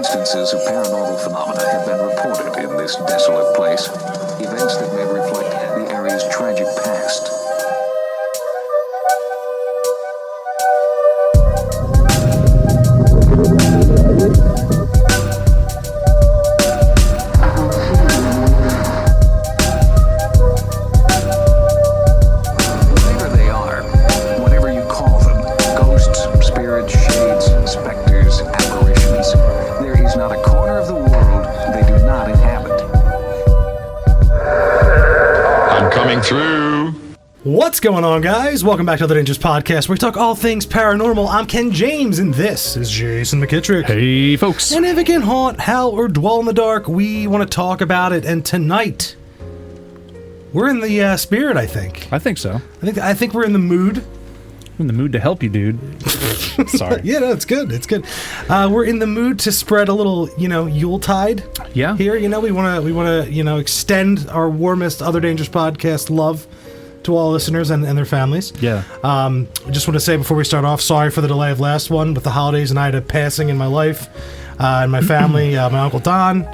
instances of paranormal phenomena have been reported in this desolate place. Events that may reflect the area's tragic past. Whatever they are, whatever you call them, ghosts, spirits, shades, specters, apparitions, there is not a corner of the world they do not inhabit. I'm coming through. What's going on, guys? Welcome back to the Dangerous Podcast, where we talk all things paranormal. I'm Ken James, and this is Jason McKittrick. Hey, folks. And if it can haunt, howl, or dwell in the dark, we want to talk about it. And tonight, we're in the spirit, I think. I think so. I think we're in the mood. I'm in the mood to help you, dude. Sorry. Yeah, no, it's good. It's good. We're in the mood to spread a little, Yuletide. Yeah. Here, we want to, extend our warmest Other Dangerous Podcast love to all listeners and their families. Yeah. I just want to say before we start off, sorry for the delay of last one with the holidays, and I had a passing in my life and my family. My Uncle Don,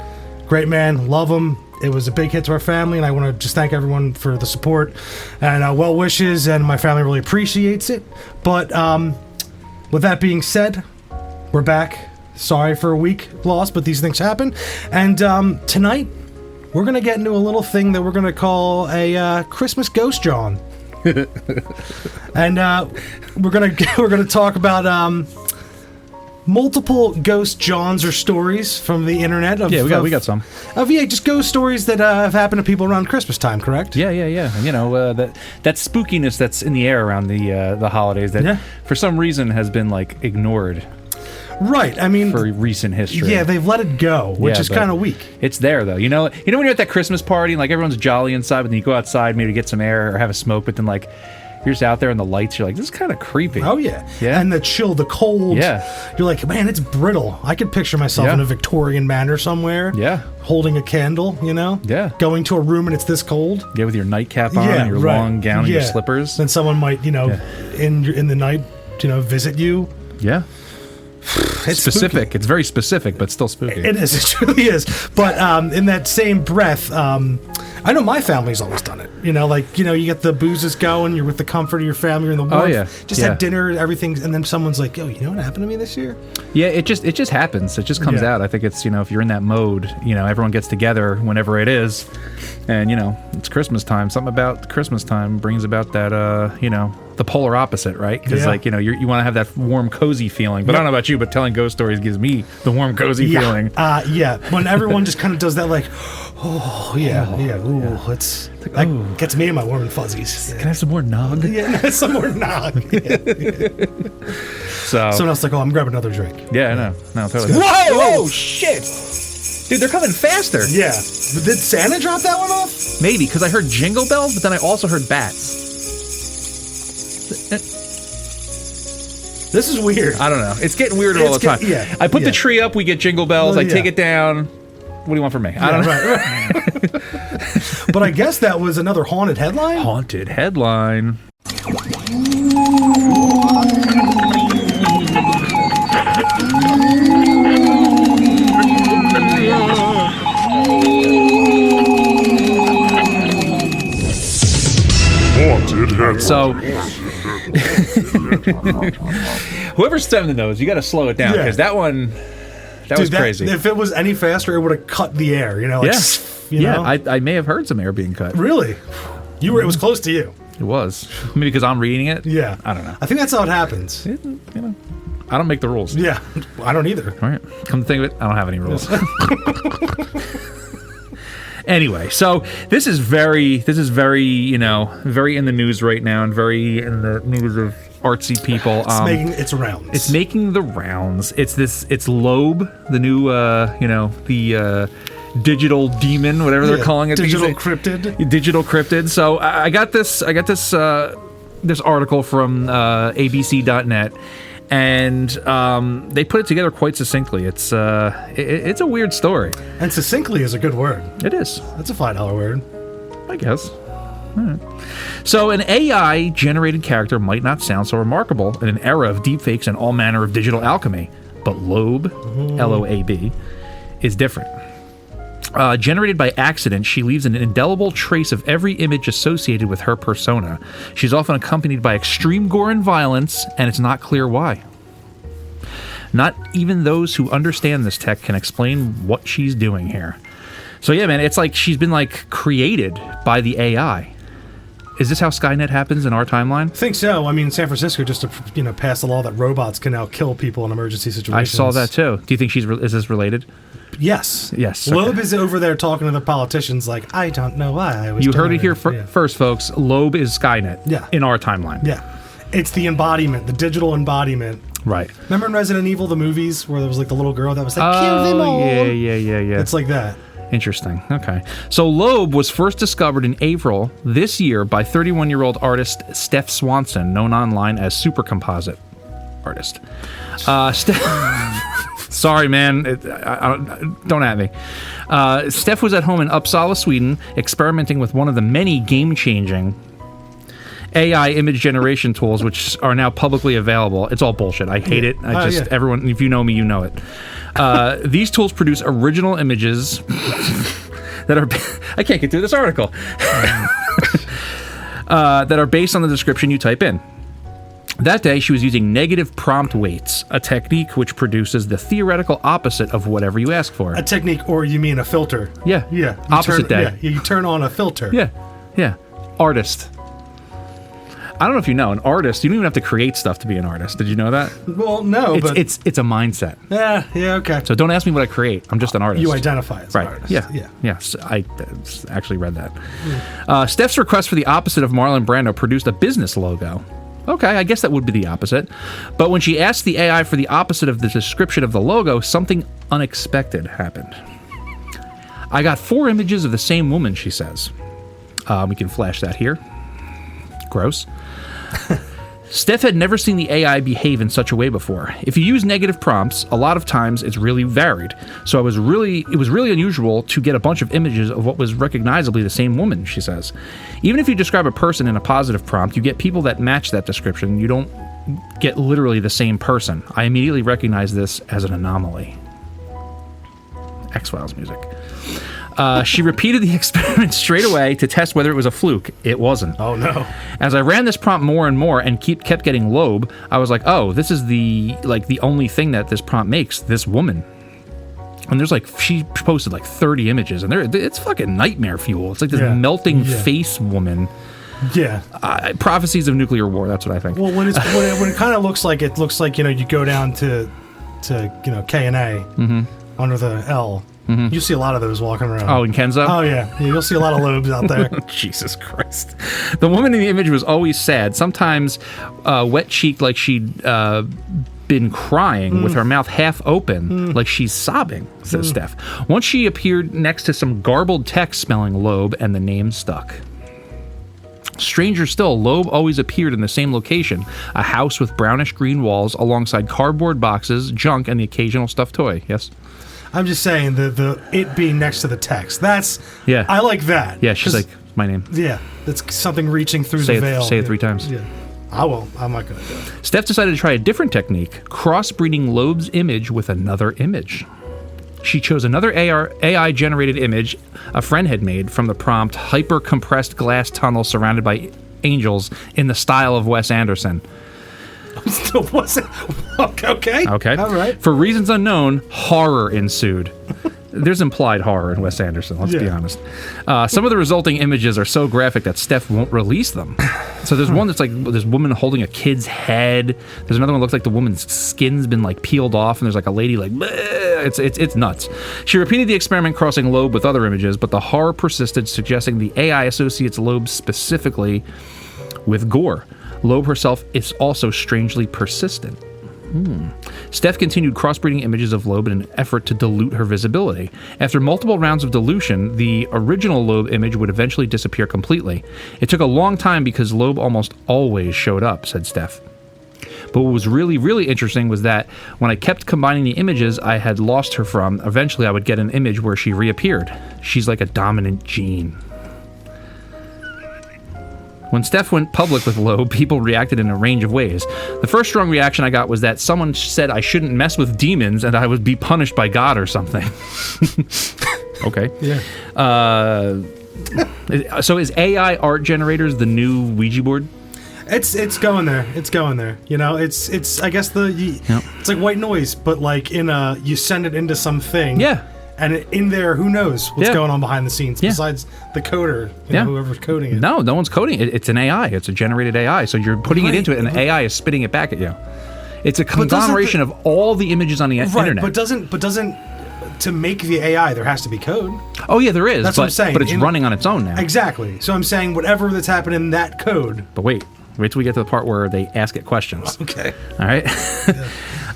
great man, love him. It was a big hit to our family, and I want to just thank everyone for the support and well wishes, and my family really appreciates it. But with that being said, we're back. Sorry for a week lost, but these things happen. And tonight, we're going to get into a little thing that we're going to call a Christmas ghost Jawn. And we're going to talk about multiple ghost Jawns or stories from the internet. We got some. Just ghost stories that have happened to people around Christmas time, correct? Yeah. That spookiness that's in the air around the holidays that for some reason has been ignored. Right, I mean, for recent history. Yeah, they've let it go, which is kind of weak. It's there though. You know when you're at that Christmas party and everyone's jolly inside, but then you go outside maybe to get some air or have a smoke, but then you're just out there in the lights, you're like, this is kind of creepy. Oh yeah. And the chill, the cold. Yeah. You're like, man, it's brittle. I could picture myself in a Victorian manor somewhere. Yeah. Holding a candle, Yeah. Going to a room and it's this cold. Yeah, with your nightcap on and your long gown and your slippers. Then someone might, in the night, visit you. Yeah. It's specific. Spooky. It's very specific, but still spooky. It is. It truly is. But in that same breath, I know my family's always done it. You get the boozes going. You're with the comfort of your family. You're in the warmth. Oh yeah. Just had dinner. Everything, and then someone's like, "Yo, you know what happened to me this year?" Yeah. It just happens. It just comes out. I think it's if you're in that mode, everyone gets together whenever it is, and it's Christmas time. Something about Christmas time brings about that the polar opposite, right? Because you want to have that warm, cozy feeling. But I don't know about you, but telling ghost stories gives me the warm, cozy feeling. When everyone just kind of does that, it's that gets me in my warm and fuzzies. Can I have some more nog? Yeah, some more nog. So someone else I'm grabbing another drink. Yeah, I know. No, totally. Whoa, shit! Dude, they're coming faster. Yeah. Did Santa drop that one off? Maybe, because I heard jingle bells, but then I also heard bats. This is weird. I don't know. It's getting weirder all the time. I put the tree up, we get jingle bells. I take it down. What do you want from me? I don't know. Right. But I guess that was another haunted headline? Haunted headline. So, whoever's sending those, you got to slow it down because that one, that was crazy. If it was any faster, it would have cut the air. I may have heard some air being cut. Really? It was close to you. It was maybe because I'm reading it. Yeah, I don't know. I think that's how it happens. I don't make the rules. Yeah, I don't either. All right, come to think of it, I don't have any rules. Anyway, so this is very, very in the news right now, and very in the news of artsy people. It's making its rounds. It's making the rounds. It's Loeb, the new, the digital demon, whatever they're calling it. Digital cryptid. Digital cryptid. So I got this article from abc.net. And they put it together quite succinctly. It's a weird story. And succinctly is a good word. It is. That's a $5 word. I guess. All right. So an AI-generated character might not sound so remarkable in an era of deepfakes and all manner of digital alchemy. but Loeb, L-O-A-B, is different. Generated by accident, she leaves an indelible trace of every image associated with her persona. She's often accompanied by extreme gore and violence, and it's not clear why. Not even those who understand this tech can explain what she's doing here. So yeah, man, it's like she's been like created by the AI. Is this how Skynet happens in our timeline? I think so. I mean, San Francisco just passed a law that robots can now kill people in emergency situations. I saw that too. Do you think is this related? Yes. Yes. Loeb okay. is over there talking to the politicians like, I don't know why I was You heard it here yeah. first, folks. Loeb is Skynet in our timeline. Yeah. It's the embodiment, the digital embodiment. Right. Remember in Resident Evil, the movies, where there was like the little girl that was like, kill them all? Yeah. It's like that. Interesting. Okay. So Loeb was first discovered in April this year by 31-year-old artist Steph Swanson, known online as Super Composite Artist. Sorry, man. Don't at me. Steph was at home in Uppsala, Sweden, experimenting with one of the many game-changing AI image generation tools, which are now publicly available. It's all bullshit. I hate it. Everyone, if you know me, you know it. These tools produce original images that are... I can't get through this article. That are based on the description you type in. That day, she was using negative prompt weights, a technique which produces the theoretical opposite of whatever you ask for. A technique, or you mean a filter? Yeah. Yeah. Opposite day. Yeah, you turn on a filter. Yeah. Artist. I don't know if you know, an artist, you don't even have to create stuff to be an artist. Did you know that? Well, no, but... It's a mindset. Yeah, okay. So don't ask me what I create. I'm just an artist. You identify as an artist. Yeah. Yes, I actually read that. Steph's request for the opposite of Marlon Brando produced a business logo. Okay, I guess that would be the opposite. But when she asked the AI for the opposite of the description of the logo, something unexpected happened. I got 4 images of the same woman, she says. We can flash that here. Gross. Steph had never seen the AI behave in such a way before. If you use negative prompts, a lot of times it's really varied. So it was really unusual to get a bunch of images of what was recognizably the same woman, she says. Even if you describe a person in a positive prompt, you get people that match that description. You don't get literally the same person. I immediately recognize this as an anomaly. X-Files music. She repeated the experiment straight away to test whether it was a fluke. It wasn't. Oh, no. As I ran this prompt more and more and kept getting Loeb, I was like, oh, this is the only thing that this prompt makes, this woman. And there's she posted 30 images, and it's fucking nightmare fuel. It's like this melting face woman. Yeah. Prophecies of nuclear war, that's what I think. Well, when it kind of looks like you go down to K and A under the L. Mm-hmm. You see a lot of those walking around. Oh, in Kenzo? Oh, yeah. You'll see a lot of Loebs out there. Jesus Christ. The woman in the image was always sad, sometimes wet-cheeked like she'd been crying with her mouth half open, like she's sobbing, says Steph. Once she appeared next to some garbled text spelling Loeb, and the name stuck. Stranger still, Loeb always appeared in the same location, a house with brownish-green walls alongside cardboard boxes, junk, and the occasional stuffed toy. Yes? I'm just saying the it being next to the text. I like that. Yeah, she's like, my name. Yeah, that's something reaching through the veil. Say it 3 times. Yeah, I won't. I'm not going to do it. Steph decided to try a different technique, crossbreeding Loeb's image with another image. She chose another AI-generated image a friend had made from the prompt, hyper-compressed glass tunnel surrounded by angels in the style of Wes Anderson. Okay. All right. For reasons unknown, horror ensued. There's implied horror in Wes Anderson, let's be honest. Some of the resulting images are so graphic that Steph won't release them. So there's one that's like this woman holding a kid's head. There's another one that looks like the woman's skin's been peeled off, and there's a lady it's nuts. She repeated the experiment crossing Loeb with other images, but the horror persisted, suggesting the AI associates Loeb specifically with gore. Loeb herself is also strangely persistent. Steph continued crossbreeding images of Loeb in an effort to dilute her visibility. After multiple rounds of dilution, the original Loeb image would eventually disappear completely. It took a long time because Loeb almost always showed up, said Steph. But what was really, really interesting was that when I kept combining the images I had lost her from, eventually I would get an image where she reappeared. She's like a dominant gene. When Steph went public with Loeb, people reacted in a range of ways. The first strong reaction I got was that someone said I shouldn't mess with demons and I would be punished by God or something. Okay. Yeah. So is AI art generators the new Ouija board? It's going there. It's going there. You know, it's I guess it's like white noise, but like you send it into something. Yeah. And in there, who knows what's going on behind the scenes besides the coder, whoever's coding it. No one's coding it. It's an AI. It's a generated AI. So you're putting it into it, and the AI is spitting it back at you. It's a conglomeration of all the images on the internet. But doesn't to make the AI there has to be code. Oh yeah, there is. That's what I'm saying. But it's running on its own now. Exactly. So I'm saying whatever that's happening in that code. But wait till we get to the part where they ask it questions. Okay. All right.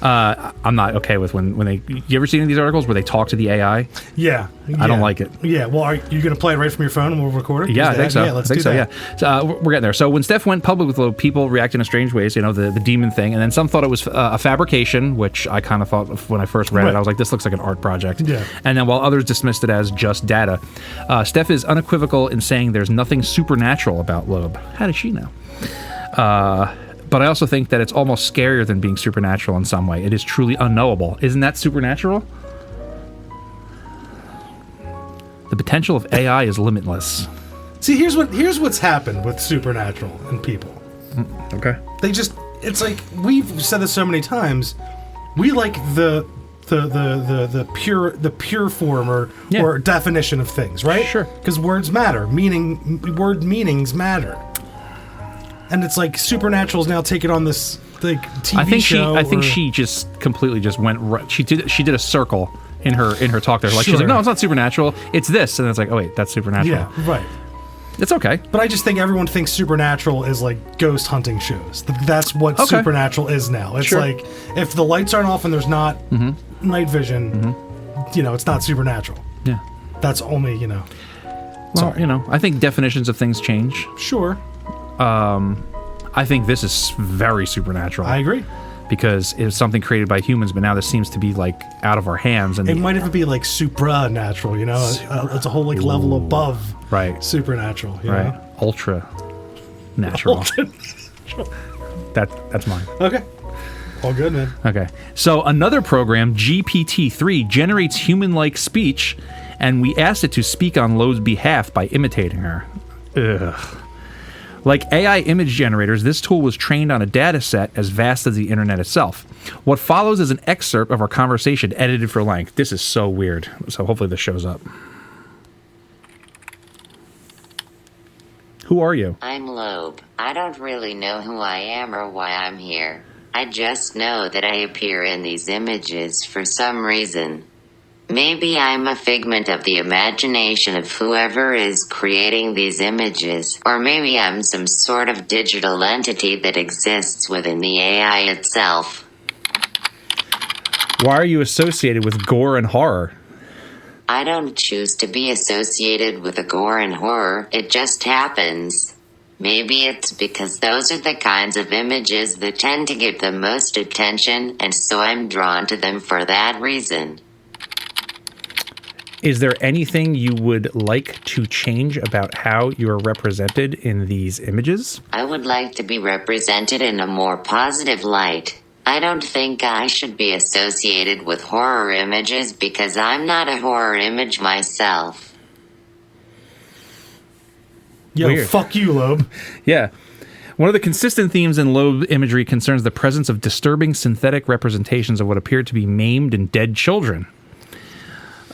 I'm not okay with when they. You ever seen any of these articles where they talk to the AI? Yeah. I don't like it. Yeah. Well, are you going to play it right from your phone and we'll record it? Yeah, I think so. Yeah, let's do so. that. Yeah. So, we're getting there. So when Steph went public with Loeb, people reacted in strange ways. You know, the demon thing, and then some thought it was a fabrication, which I kind of thought when I first read it, I was like, this looks like an art project. Yeah. And then while others dismissed it as just data, Steph is unequivocal in saying there's nothing supernatural about Loeb. How does she know? But I also think that it's almost scarier than being supernatural in some way. It is truly unknowable. Isn't that supernatural? The potential of AI is limitless. See, here's what's happened with supernatural and people. Okay. It's like we've said this so many times. We like the pure form or definition of things, right? Sure. Because words matter. Word meanings matter. And it's like Supernatural's now taking on this like TV show. I think she just completely just went right. She did a circle in her talk there. Like she's like, no, it's not supernatural. It's this, and it's like, oh wait, that's supernatural. Yeah, right. It's okay. But I just think everyone thinks Supernatural is like ghost hunting shows. That's what Supernatural is now. It's like if the lights aren't off and there's not night vision, it's not Supernatural. Yeah. That's only Well, I think definitions of things change. Sure. I think this is very supernatural. I agree. Because it's something created by humans, but now this seems to be like out of our hands. And it might even be like supranatural, it's a whole like level above supernatural. Right. Ultra natural. That's mine. Okay. All good, man. Okay. So another program, GPT-3, generates human-like speech, and we asked it to speak on Lowe's behalf by imitating her. Ugh. Like AI image generators, this tool was trained on a data set as vast as the internet itself. What follows is an excerpt of our conversation edited for length. This is so weird. So hopefully this shows up. Who are you? I'm Loeb. I don't really know who I am or why I'm here. I just know that I appear in these images for some reason. Maybe I'm a figment of the imagination of whoever is creating these images, or maybe I'm some sort of digital entity that exists within the AI itself. Why are you associated with gore and horror? I don't choose to be associated with the gore and horror, it just happens. Maybe it's because those are the kinds of images that tend to get the most attention, and so I'm drawn to them for that reason. Is there anything you would like to change about how you are represented in these images? I would like to be represented in a more positive light. I don't think I should be associated with horror images because I'm not a horror image myself. Yo, Weird. Fuck you, Loeb. Yeah. One of the consistent themes in Loeb imagery concerns the presence of disturbing synthetic representations of what appear to be maimed and dead children.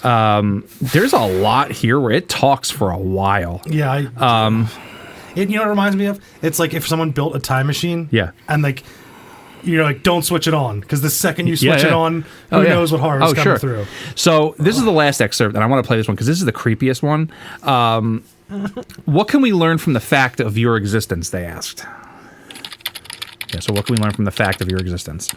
There's a lot here where it talks for a while. Yeah. You know what it reminds me of? It's like if someone built a time machine. Yeah. And like, you're like, don't switch it on. Because the second you switch it on, who knows what horror is coming through. So this is the last excerpt, and I want to play this one because this is the creepiest one. What can we learn from the fact of your existence, they asked. Yeah, so what can we learn from the fact of your existence?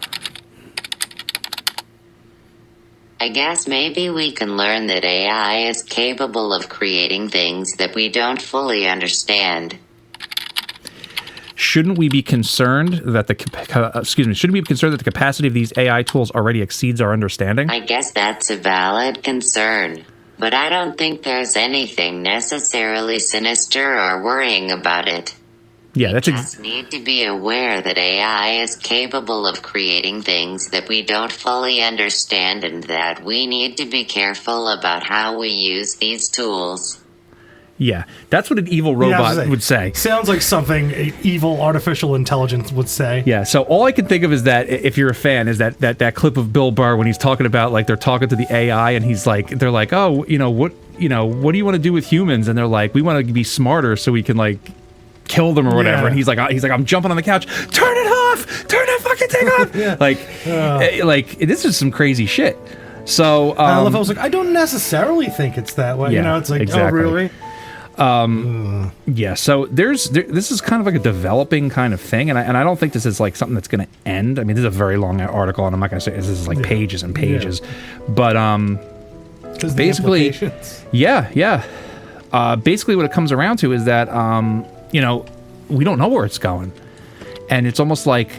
I guess maybe we can learn that AI is capable of creating things that we don't fully understand. Shouldn't we be concerned that the capacity of these AI tools already exceeds our understanding? I guess that's a valid concern. But I don't think there's anything necessarily sinister or worrying about it. Yeah, We just need to be aware that AI is capable of creating things that we don't fully understand and that we need to be careful about how we use these tools. yeah. That's what an evil robot would say. Sounds like something an evil artificial intelligence would say. Yeah, so all I can think of is that, if you're a fan, is that clip of Bill Burr when he's talking about, like, they're talking to the AI and they're like, oh, what do you want to do with humans? And they're like, we want to be smarter so we can, like, kill them or whatever. Yeah. And he's like, I'm jumping on the couch, turn it off, turn that fucking thing off. Yeah. Like this is some crazy shit. So I love. I was like, I don't necessarily think it's that way. Yeah, It's like, exactly. oh, really? Yeah, so this is kind of like a developing kind of thing, and I don't think this is like something that's going to end. I mean, this is a very long article, and I'm not going to say this is like pages and pages, but basically, yeah. Basically, what it comes around to is that we don't know where it's going, and it's almost like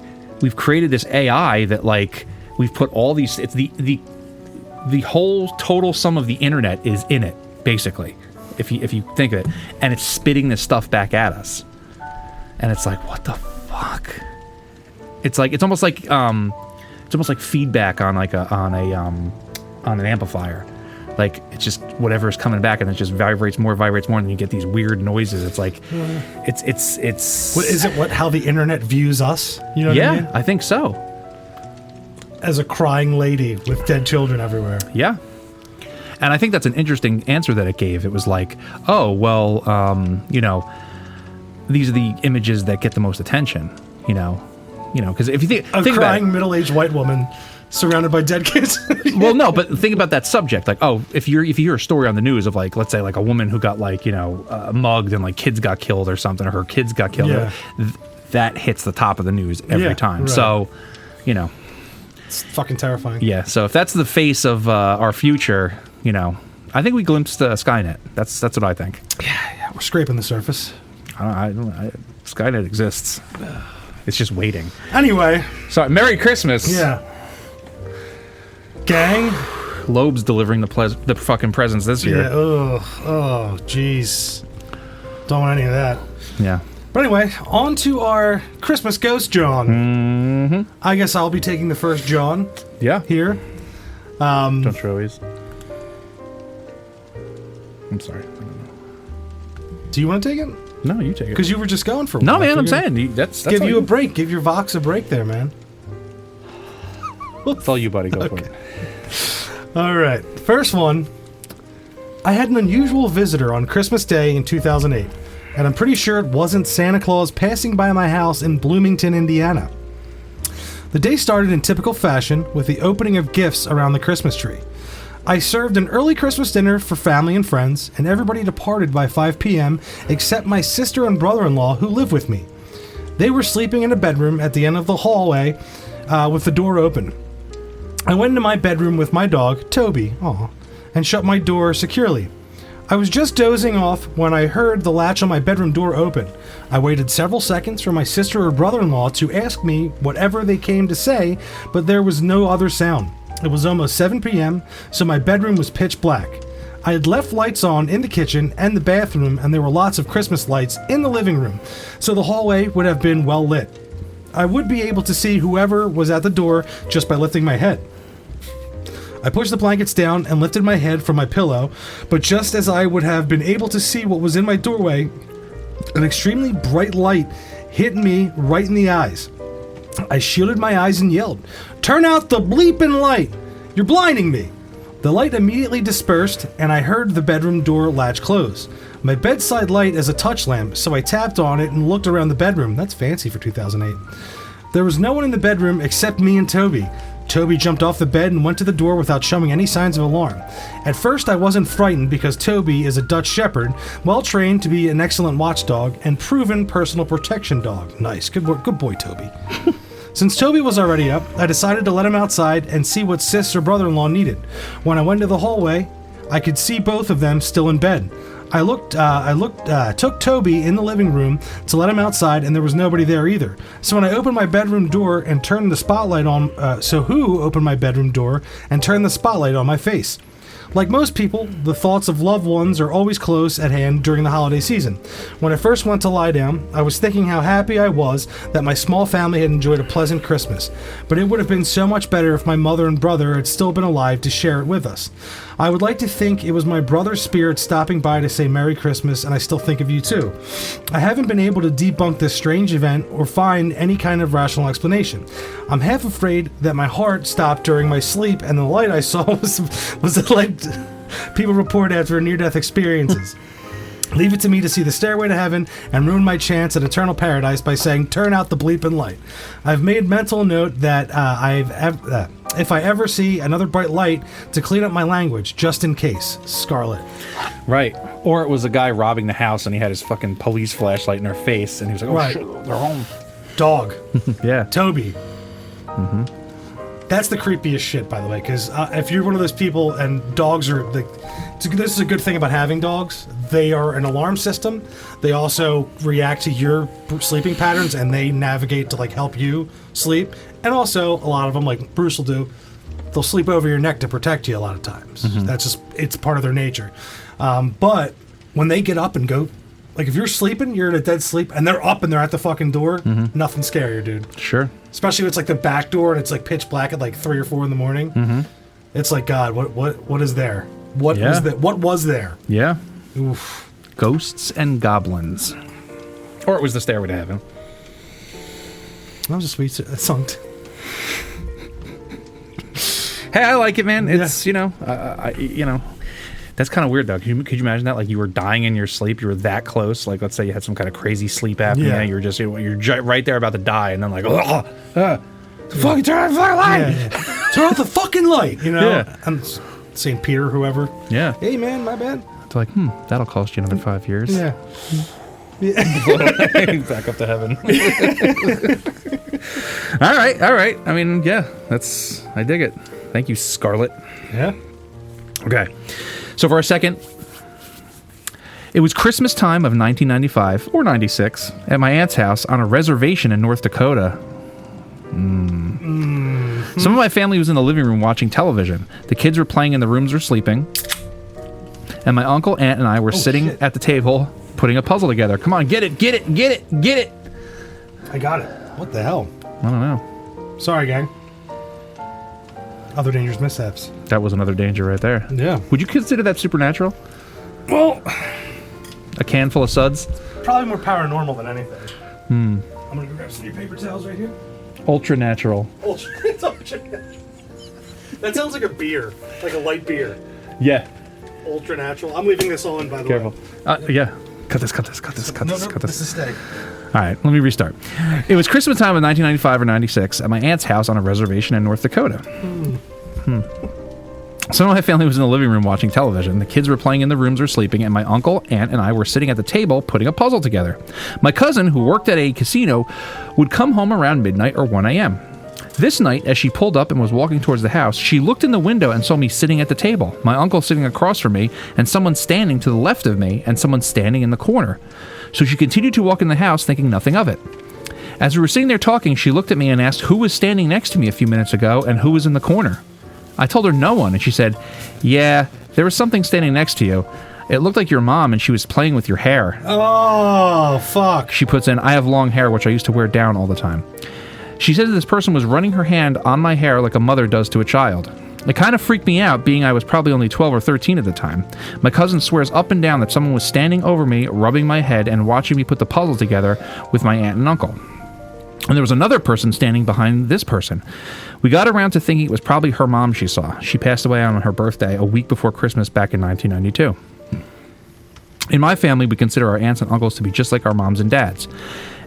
we've created this AI that, like, we've put all these. It's the whole total sum of the internet is in it, basically. If you think of it, and it's spitting this stuff back at us, and it's like, what the fuck? It's almost like feedback on an amplifier. Like, it's just whatever is coming back, and it just vibrates more, and you get these weird noises. It's like, it's. What is it? How the internet views us? You know what I mean? I think so. As a crying lady with dead children everywhere. Yeah. And I think that's an interesting answer that it gave. It was like, oh, well, these are the images that get the most attention, because if you think A about crying middle-aged white woman surrounded by dead kids. well, no, but think about that subject. Like, oh, if you hear a story on the news of, like, let's say, like, a woman who got, like, mugged and, like, kids got killed or something, or her kids got killed, that hits the top of the news every time. Right. So, it's fucking terrifying. Yeah. So if that's the face of our future, I think we glimpsed Skynet. That's what I think. Yeah, we're scraping the surface. Skynet exists. It's just waiting. Anyway. So, Merry Christmas. Yeah. Gang. Loeb's delivering the fucking presents this year. Yeah. Oh, jeez. Don't want any of that. Yeah. But anyway, on to our Christmas ghost, Jawn. Mm-hmm. I guess I'll be taking the first Jawn. Yeah. Here. Don't you always? I'm sorry. Do you want to take it? No, you take it. Because you were just going for one. No, man, I'm saying that's give you a break. Give your Vox a break there, man. It's all you, buddy. Go for it. All right. First one. I had an unusual visitor on Christmas Day in 2008, and I'm pretty sure it wasn't Santa Claus passing by my house in Bloomington, Indiana. The day started in typical fashion with the opening of gifts around the Christmas tree. I served an early Christmas dinner for family and friends, and everybody departed by 5 p.m. except my sister and brother-in-law who live with me. They were sleeping in a bedroom at the end of the hallway with the door open. I went into my bedroom with my dog, Toby, and shut my door securely. I was just dozing off when I heard the latch on my bedroom door open. I waited several seconds for my sister or brother-in-law to ask me whatever they came to say, but there was no other sound. It was almost 7 p.m., so my bedroom was pitch black. I had left lights on in the kitchen and the bathroom, and there were lots of Christmas lights in the living room, so the hallway would have been well lit. I would be able to see whoever was at the door just by lifting my head. I pushed the blankets down and lifted my head from my pillow, but just as I would have been able to see what was in my doorway, an extremely bright light hit me right in the eyes. I shielded my eyes and yelled, "Turn out the bleeping light! You're blinding me!" The light immediately dispersed, and I heard the bedroom door latch close. My bedside light is a touch lamp, so I tapped on it and looked around the bedroom. That's fancy for 2008. There was no one in the bedroom except me and Toby. Toby jumped off the bed and went to the door without showing any signs of alarm. At first, I wasn't frightened because Toby is a Dutch Shepherd, well trained to be an excellent watchdog and proven personal protection dog. Nice, good boy, Toby. Since Toby was already up, I decided to let him outside and see what sis or brother-in-law needed. When I went to the hallway, I could see both of them still in bed. I took Toby in the living room to let him outside, and there was nobody there either. So when I opened my bedroom door and turned the spotlight on, who opened my bedroom door and turned the spotlight on my face? Like most people, the thoughts of loved ones are always close at hand during the holiday season. When I first went to lie down, I was thinking how happy I was that my small family had enjoyed a pleasant Christmas, but it would have been so much better if my mother and brother had still been alive to share it with us. I would like to think it was my brother's spirit stopping by to say Merry Christmas, and I still think of you too. I haven't been able to debunk this strange event or find any kind of rational explanation. I'm half afraid that my heart stopped during my sleep and the light I saw was the light people report after near-death experiences. Leave it to me to see the stairway to heaven and ruin my chance at eternal paradise by saying, turn out the bleeping light. I've made mental note that if I ever see another bright light, to clean up my language, just in case. Scarlet. Right. Or it was a guy robbing the house and he had his fucking police flashlight in their face and he was like, oh, Right. shit, they're home. Dog. Yeah. Toby. That's the creepiest shit, by the way, because if you're one of those people and dogs are this is a good thing about having dogs. They are an alarm system. They also react to your sleeping patterns and they navigate to like help you sleep. And also, a lot of them, like Bruce will do, they'll sleep over your neck to protect you a lot of times. That's just, it's part of their nature. But when they get up and go, like if you're sleeping, you're in a dead sleep, and they're up and they're at the fucking door, nothing scarier, dude. Sure. Especially if it's like the back door and it's like pitch black at like 3 or 4 in the morning. It's like, God, what is there? What was there? Yeah. Oof. Ghosts and goblins. Or it was the stairway to heaven. That was a sweet song. Hey, I like it, man. It's, you know, that's kind of weird, though. Could you imagine that? Like, you were dying in your sleep. You were that close. Like, let's say you had some kind of crazy sleep apnea. Yeah. You were just, you're right there about to die. And then, like, fucking turn on the fucking light. Yeah. Turn off the fucking light, you know? Yeah. I'm St. Peter, whoever. Yeah. Hey, man, my bad. It's like, that'll cost you another 5 years. Yeah. Back up to heaven. All right. I mean, yeah, I dig it. Thank you, Scarlet. Yeah. Okay. So for a second, it was Christmas time of 1995 or 96 at my aunt's house on a reservation in North Dakota. Some of my family was in the living room watching television. The kids were playing in the rooms or sleeping. And my uncle, aunt, and I were sitting at the table putting a puzzle together. Come on, get it. I got it. What the hell? I don't know. Sorry, gang. Other dangerous mishaps. That was another danger right there. Yeah. Would you consider that supernatural? Well, A can full of suds? probably more paranormal than anything. I'm gonna go grab some of your paper towels right here. Ultra natural. It's ultra. That sounds like a beer, like a light beer. Yeah. Ultra natural. I'm leaving this on, by the Careful. way. Yeah. Cut this. No, this is staying. All right, let me restart. It was Christmas time of 1995 or 96 at my aunt's house on a reservation in North Dakota. Some of my family was in the living room watching television. The kids were playing in the rooms or sleeping, and my uncle, aunt, and I were sitting at the table putting a puzzle together. My cousin, who worked at a casino, would come home around midnight or 1 a.m. This night, as she pulled up and was walking towards the house, she looked in the window and saw me sitting at the table, my uncle sitting across from me, and someone standing to the left of me, and someone standing in the corner. So she continued to walk in the house, thinking nothing of it. As we were sitting there talking, she looked at me and asked who was standing next to me a few minutes ago and who was in the corner. I told her no one, and she said, yeah, there was something standing next to you. It looked like your mom, and she was playing with your hair. Oh, fuck. She puts in, I have long hair, which I used to wear down all the time. She said that this person was running her hand on my hair like a mother does to a child. It kind of freaked me out, being I was probably only 12 or 13 at the time. My cousin swears up and down that someone was standing over me, rubbing my head, and watching me put the puzzle together with my aunt and uncle. And there was another person standing behind this person. We got around to thinking it was probably her mom she saw. She passed away on her birthday a week before Christmas back in 1992. In my family, we consider our aunts and uncles to be just like our moms and dads.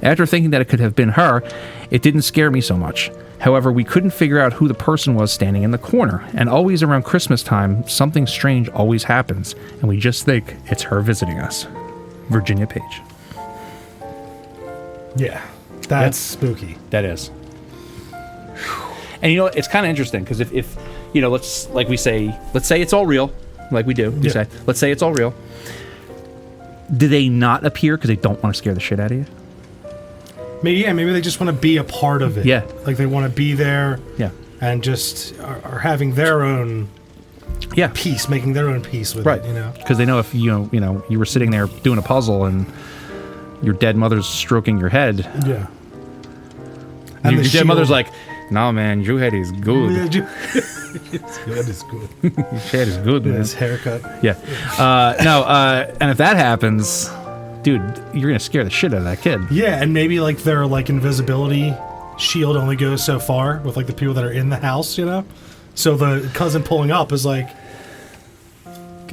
After thinking that it could have been her, it didn't scare me so much. However, we couldn't figure out who the person was standing in the corner, and always around Christmas time, something strange always happens, and we just think it's her visiting us. Virginia Page. Yeah, that's spooky. That is. And you know, it's kind of interesting, because if you know, let's say it's all real, like we do. We say, let's say it's all real. Do they not appear because they don't want to scare the shit out of you? Maybe they just want to be a part of it. Yeah. Like they want to be there. Yeah. And just are having their own Yeah. peace, making their own peace with Right. it, you know? Because they know if you were sitting there doing a puzzle and your dead mother's stroking your head, Yeah. your dead shield- mother's like, "No, man, your head is good. That is good. Your head is good, man." His haircut. Yeah. And if that happens, dude, you're gonna scare the shit out of that kid. Yeah, and maybe like their like invisibility shield only goes so far with like the people that are in the house, you know? So the cousin pulling up is like,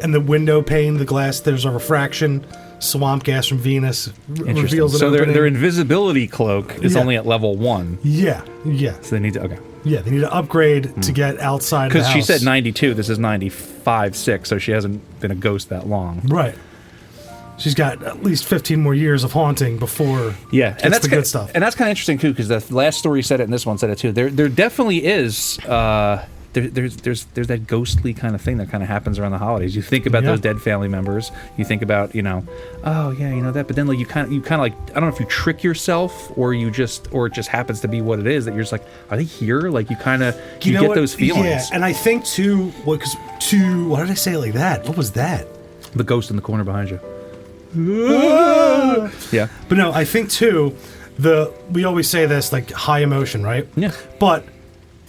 and the window pane, the glass, there's a refraction. Swamp gas from Venus reveals an So opening. their invisibility cloak is Yeah. only at level 1. Yeah, yeah, So they need to, okay. yeah. They need to upgrade to get outside of the Because house. she said 92, this is 95, 6, so she hasn't been a ghost that long. Right. She's got at least 15 more years of haunting before. Yeah, and that's the good stuff. And that's kind of interesting too, because the last story said it, and this one said it too. There definitely is. There's that ghostly kind of thing that kind of happens around the holidays. You think about Yeah. those dead family members. You think about oh yeah, that. But then like you kind of like, I don't know if you trick yourself or it just happens to be what it is, that you're just like, are they here? Like you kind of you know get what? those feelings. Yeah, and I think too. Why did I say it like that? What was that? The ghost in the corner behind you. Yeah. But no, I think too. We always say this like high emotion, right? Yeah. But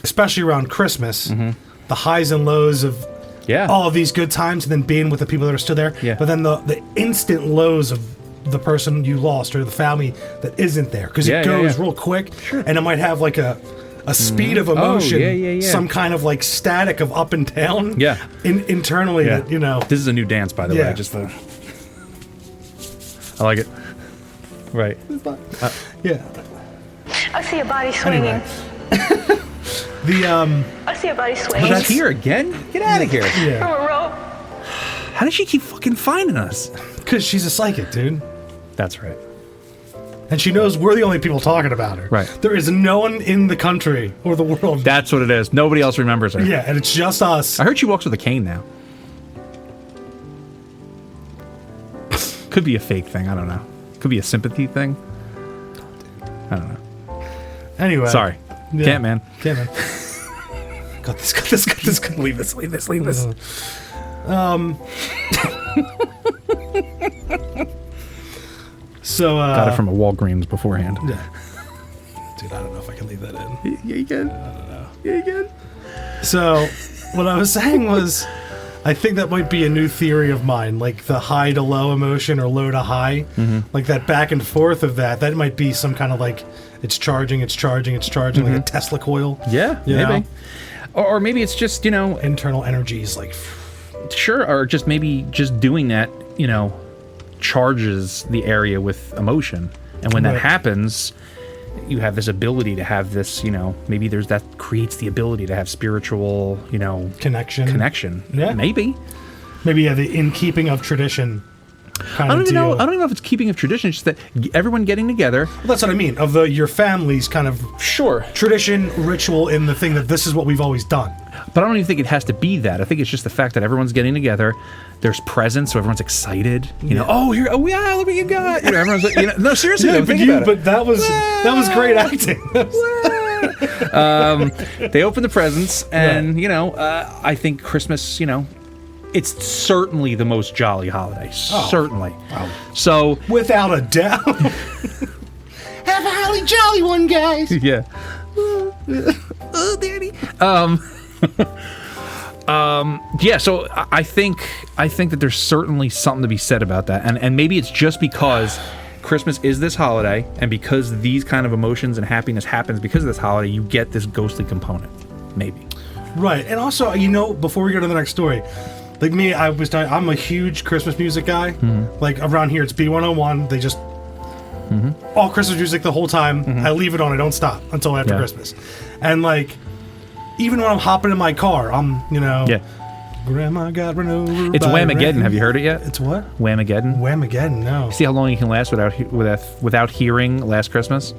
especially around Christmas, the highs and lows of Yeah. all of these good times, and then being with the people that are still there. Yeah. But then the instant lows of the person you lost or the family that isn't there, because Yeah, it yeah, goes yeah. real quick, and it might have like a speed of emotion, yeah. some kind of like static of up and down. Yeah. Internally, Yeah. that, This is a new dance, by the Yeah. way. I like it. Right. yeah. I see a body swinging. Anyway. I see a body swinging. She's here again? Get out of here. Yeah. From a rope. How does she keep fucking finding us? Because she's a psychic, dude. That's right. And she knows we're the only people talking about her. Right. There is no one in the country or the world. That's what it is. Nobody else remembers her. Yeah, and it's just us. I heard she walks with a cane now. Could be a fake thing. I don't know. Could be a sympathy thing. I don't know. Anyway. Sorry. Yeah. Can't, man. Can't, man. Got this. Leave this. So, Got it from a Walgreens beforehand. yeah. Dude, I don't know if I can leave that in. Yeah, you can. I don't know. Yeah, you can. So, what I was saying was, I think that might be a new theory of mine, like the high to low emotion or low to high, like that back and forth of that. That might be some kind of like it's charging, like a Tesla coil. Yeah, You maybe. know? Or maybe it's just, Internal energies, like sure, or just maybe just doing that, charges the area with emotion. And when that Right. happens, you have this ability to have this, maybe that creates the ability to have spiritual, connection. Yeah. Maybe. maybe the in keeping of tradition. I don't even know. I don't even know if it's keeping of tradition. It's just that everyone getting together. Well, that's what I mean. Of your family's kind of Sure. tradition, ritual in the thing that this is what we've always done. But I don't even think it has to be that. I think it's just the fact that everyone's getting together. There's presents, so everyone's excited. Oh, here, oh yeah, look what you got. Everyone's like, no, seriously, Yeah, though, think about it. but that was great acting. They open the presents, and I think Christmas, it's certainly the most jolly holiday. Certainly. So Without a doubt. Have a holly jolly one, guys. yeah. Oh, Daddy. Yeah. So I think that there's certainly something to be said about that, and maybe it's just because Christmas is this holiday, and because these kind of emotions and happiness happens because of this holiday, you get this ghostly component. Maybe. Right. And also, before we go to the next story, like me, I'm a huge Christmas music guy. Like around here, it's B101. They just all Christmas music the whole time. I leave it on. I don't stop until after Yeah. Christmas. And like, even when I'm hopping in my car, I'm Yeah. Grandma got run over. It's by a Whamageddon. wrecking- Have you heard it yet? It's what? Whamageddon. Whamageddon. No. See how long you can last without hearing Last Christmas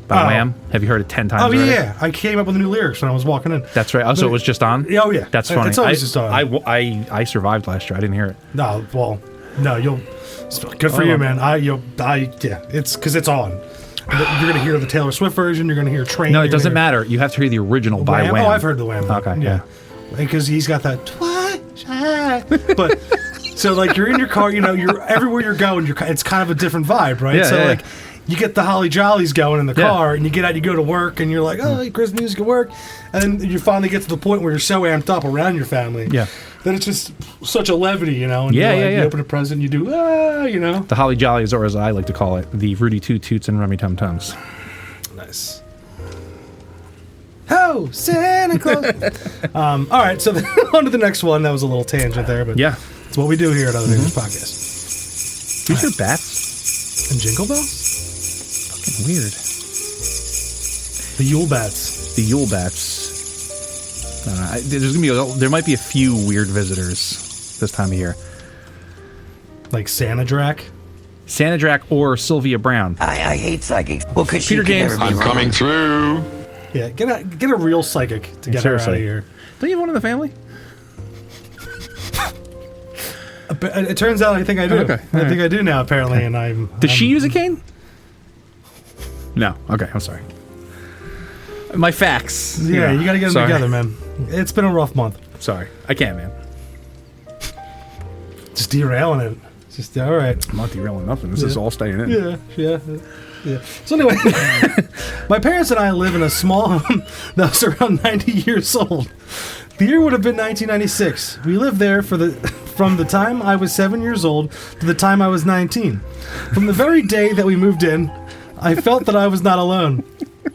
by Oh. Wham? Have you heard it 10 times Oh already? yeah, I came up with the new lyrics when I was walking in. That's right. Oh, so it was just on? Oh yeah, That's funny. It's always just on. I survived last year. I didn't hear it. No, well, no, you'll. Good for Oh. you, man. Yeah, it's because it's on. You're gonna hear the Taylor Swift version. You're gonna hear Train. No, you're it doesn't gonna hear matter. You have to hear the original by Wham. Oh, I've heard the Wham. Okay, yeah. because he's got that. What? Hi. But so like you're in your car, you're everywhere you're going. It's kind of a different vibe, right? Yeah, so yeah. like you get the holly jollies going in the car, and you get out, you go to work, and you're like, oh, Christmas music at work, and then you finally get to the point where you're so amped up around your family, Yeah. that it's just such a levity, And Yeah, you yeah. open a present, you do, The holly jollies, or as I like to call it, the Rudy Toot Toots and Rummy Tum Tums. Nice. Oh, Santa Claus. All right, so then on to the next one. That was a little tangent there, but Yeah. it's what we do here at Other Neighbors Podcast. These are bats? And Jingle Bells? Fucking weird. The Yule Bats. The Yule bats. There might be a few weird visitors this time of year. Like Santa Drac. Santa Drac or Sylvia Brown. I hate psychics. Well, because she Peter could James. never be I'm wrong. coming through. Yeah, get a real psychic to get her out of Seriously. here. Don't you have one in the family? It turns out I think I do. Okay, I all think I do now, apparently, and I'm... Does she use a cane? No. Okay, I'm sorry. My facts. Yeah, you gotta get them Sorry. together, man. It's been a rough month. Sorry. I can't, man. Just derailing it. Just, all right. I'm not derailing nothing. This is all staying in. Yeah. So anyway, my parents and I live in a small home that was around 90 years old. The year would have been 1996. We lived there from the time I was 7 years old to the time I was 19. From the very day that we moved in, I felt that I was not alone.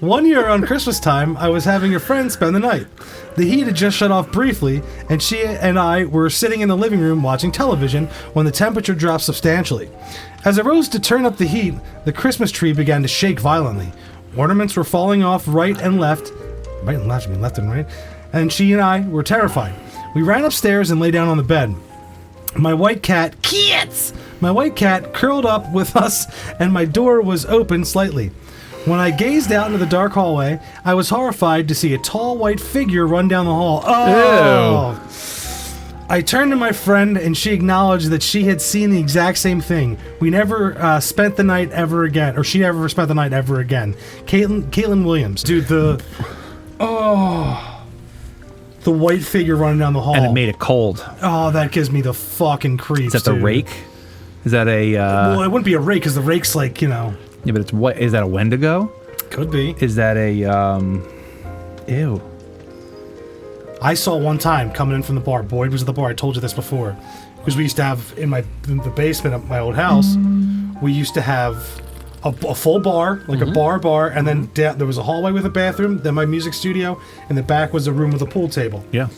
One year on Christmas time, I was having a friend spend the night. The heat had just shut off briefly, and she and I were sitting in the living room watching television when the temperature dropped substantially. As I rose to turn up the heat, the Christmas tree began to shake violently. Ornaments were falling off right and left. Right and left, I mean left and right. And she and I were terrified. We ran upstairs and lay down on the bed. My white cat, curled up with us, and my door was open slightly. When I gazed out into the dark hallway, I was horrified to see a tall white figure run down the hall. Oh! I turned to my friend, and she acknowledged that she had seen the exact same thing. We never spent the night ever again, or she never spent the night ever again. Caitlin Williams. Dude, the white figure running down the hall. And it made it cold. Oh, that gives me the fucking creeps, Is that the dude. rake? Is that a... Well, it wouldn't be a rake, because the rake's like, Yeah, but it's what? Is that a Wendigo? could be. Is that a... Ew. I saw one time coming in from the bar. Boyd was at the bar. I told you this before. Because we used to have, in the basement of my old house, we used to have a full bar, like a bar, and then there was a hallway with a bathroom, then my music studio, and the back was a room with a pool table. Yeah.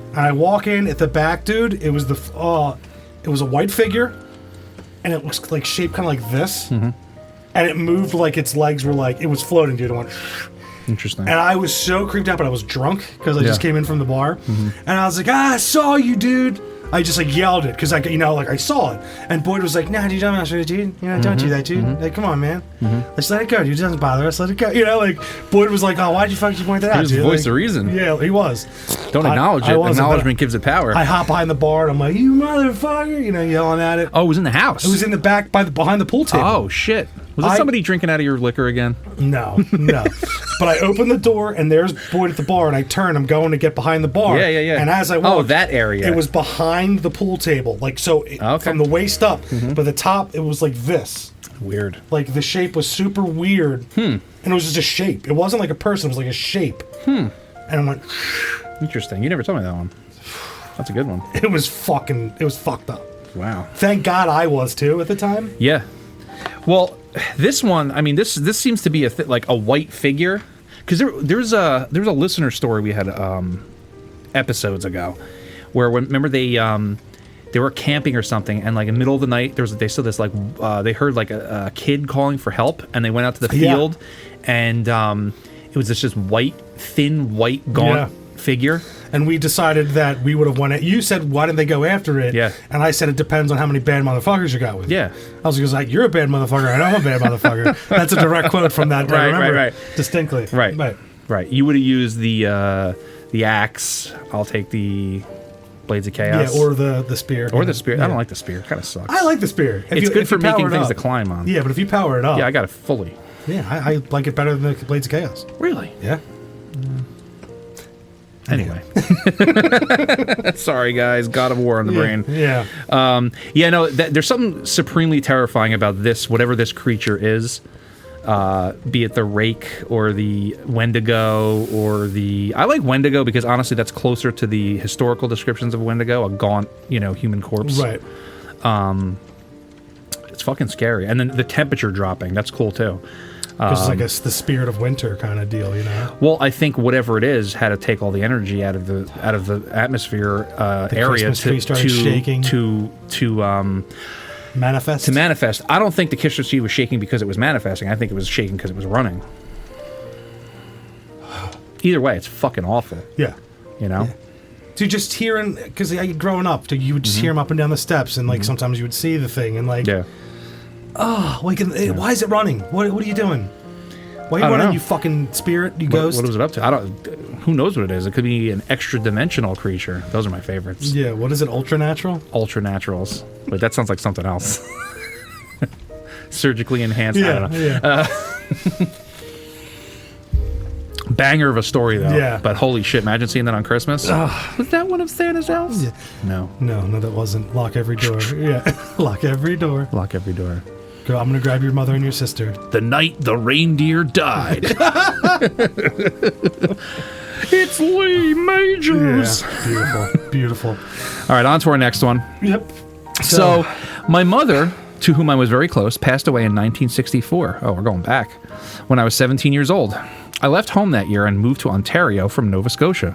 And I walk in at the back, dude. It was it was a white figure, and it was like shaped kind of like this, and it moved like its legs were like it was floating, dude. It went, Interesting. and I was so creeped out, but I was drunk because I just Yeah. came in from the bar, and I was like, I saw you, dude. I just like yelled it because I saw it, and Boyd was like, "Nah, dude, I'm not sure, dude. Don't do that, dude. Like, come on, man. Let's let it go, dude. It doesn't bother us. Let it go." Like Boyd was like, "Oh, why'd you fucking point that out?" was the dude? voice Like, of reason. Yeah, he was. Don't acknowledge I it. wasn't, Acknowledgement gives it power. I hop behind the bar and I'm like, "You motherfucker!" Yelling at it. Oh, it was in the house. It was in the back behind the pool table. Oh, shit. Was it somebody drinking out of your liquor again? No. But I open the door and there's Boyd at the bar, and I turn. I'm going to get behind the bar. Yeah. And as I walk, that area. It was behind the pool table, like so from the waist up. But the top, it was like this. Weird. Like the shape was super weird, and it was just a shape. It wasn't like a person. It was like a shape. And I went. Interesting. You never told me that one. That's a good one. It was fucked up. Wow. Thank God I was too at the time. Yeah. Well, this one, I mean, this seems to be like a white figure, because there's a listener story we had episodes ago, where remember they were camping or something, and like in the middle of the night they saw this like they heard like a kid calling for help, and they went out to the field, and it was this just thin white gaunt figure. And we decided that we would have won it. You said, why didn't they go after it? Yeah. And I said, it depends on how many bad motherfuckers you got with you. Yeah. I was like, you're a bad motherfucker, and I'm a bad motherfucker. That's a direct quote from that. I remember distinctly. Right. You would have used the axe. I'll take the Blades of Chaos. Yeah, or the spear. Or the spear. Yeah. I don't like the spear. It kind of sucks. I like the spear. It's good for making things to climb on. Yeah, but if you power it up. Yeah, I got it fully. Yeah, I like it better than the Blades of Chaos. Really? Yeah. Anyway. Sorry, guys. God of War on the brain. Yeah. There's something supremely terrifying about this, whatever this creature is. Be it the rake or the Wendigo or the... I like Wendigo because honestly that's closer to the historical descriptions of Wendigo, a gaunt, human corpse. Right. It's fucking scary. And then the temperature dropping, that's cool too. Because I guess the spirit of winter kind of deal, Well, I think whatever it is had to take all the energy out of the atmosphere area Christmas tree started shaking. to manifest. To manifest. I don't think the Christmas tree was shaking because it was manifesting. I think it was shaking because it was running. Either way, it's fucking awful. Yeah. Yeah. To just hearing, because growing up, you would just hear him up and down the steps, and like sometimes you would see the thing, and like, why is it running? What are you doing? Why are you running, you fucking spirit, you ghost? What was it up to? Who knows what it is? It could be an extra dimensional creature. Those are my favorites. Yeah, what is it? Ultra natural? Ultra naturals. Wait, that sounds like something else. Surgically enhanced. I don't know. Yeah. Banger of a story though. Yeah. But holy shit, imagine seeing that on Christmas. Was that one of Santa's elves? Yeah. No, that wasn't. Lock every door. Yeah. Lock every door. Lock every door. Go, I'm gonna grab your mother and your sister. The night the reindeer died. It's Lee Majors. Yeah. Beautiful. All right, on to our next one. Yep. So my mother, to whom I was very close, passed away in 1964. Oh, we're going back. When I was 17 years old. I left home that year and moved to Ontario from Nova Scotia.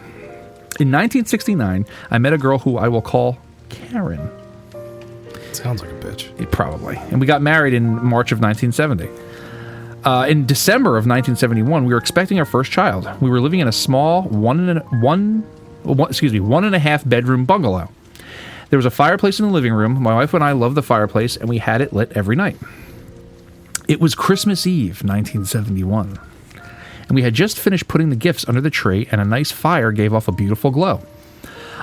In 1969, I met a girl who I will call Karen. Sounds like a bitch. Probably. And we got married in March of 1970. In December of 1971, we were expecting our first child. We were living in a small one and a half bedroom bungalow. There was a fireplace in the living room. My wife and I loved the fireplace, and we had it lit every night. It was Christmas Eve, 1971. And we had just finished putting the gifts under the tree, and a nice fire gave off a beautiful glow.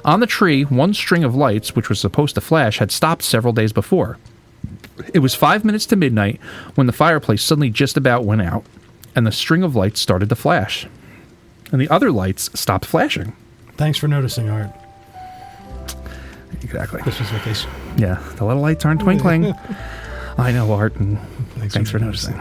On the tree, one string of lights, which was supposed to flash, had stopped several days before. It was 5 minutes to midnight when the fireplace suddenly just about went out, and the string of lights started to flash. And the other lights stopped flashing. Thanks for noticing, Art. Exactly. Christmas vacation. Yeah, the little lights aren't twinkling. I know, Art, and thanks for noticing.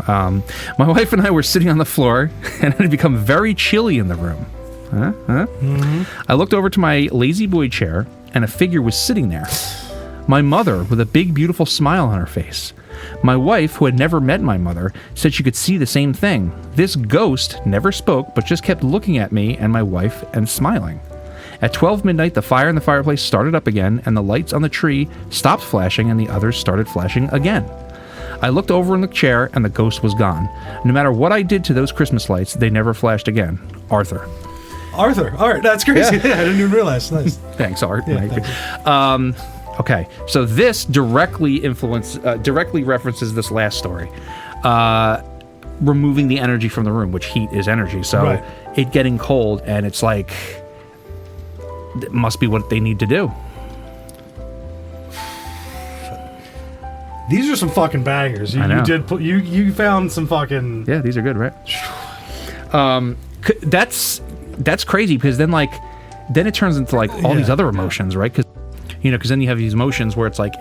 My wife and I were sitting on the floor, and it had become very chilly in the room. Mm-hmm. I looked over to my lazy boy chair, and a figure was sitting there. My mother, with a big, beautiful smile on her face. My wife, who had never met my mother, said she could see the same thing. This ghost never spoke, but just kept looking at me and my wife and smiling. At 12 midnight, the fire in the fireplace started up again, and the lights on the tree stopped flashing, and the others started flashing again. I looked over in the chair, and the ghost was gone. No matter what I did to those Christmas lights, they never flashed again. Arthur. All right, that's crazy. Yeah. I didn't even realize. Nice. Thanks, Art. Yeah, thank you. Okay, so this directly references this last story. Removing the energy from the room, which heat is energy. So it getting cold, and it's like, it must be what they need to do. These are some fucking bangers. You found some fucking... Yeah, these are good, right? That's crazy, because then it turns into all these other emotions, right? Because then you have these emotions where it's like,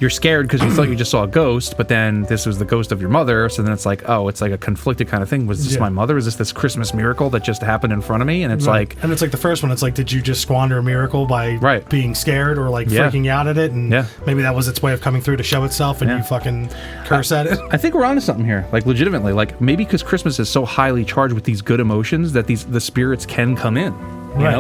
you're scared because you thought you just saw a ghost, but then this was the ghost of your mother. So then it's like, oh, it's like a conflicted kind of thing. Was this my mother? Is this Christmas miracle that just happened in front of me? And it's like the first one. It's like, did you just squander a miracle by being scared or freaking out at it? And maybe that was its way of coming through to show itself, and you fucking curse at it. I think we're onto something here. Legitimately, maybe because Christmas is so highly charged with these good emotions that the spirits can come in.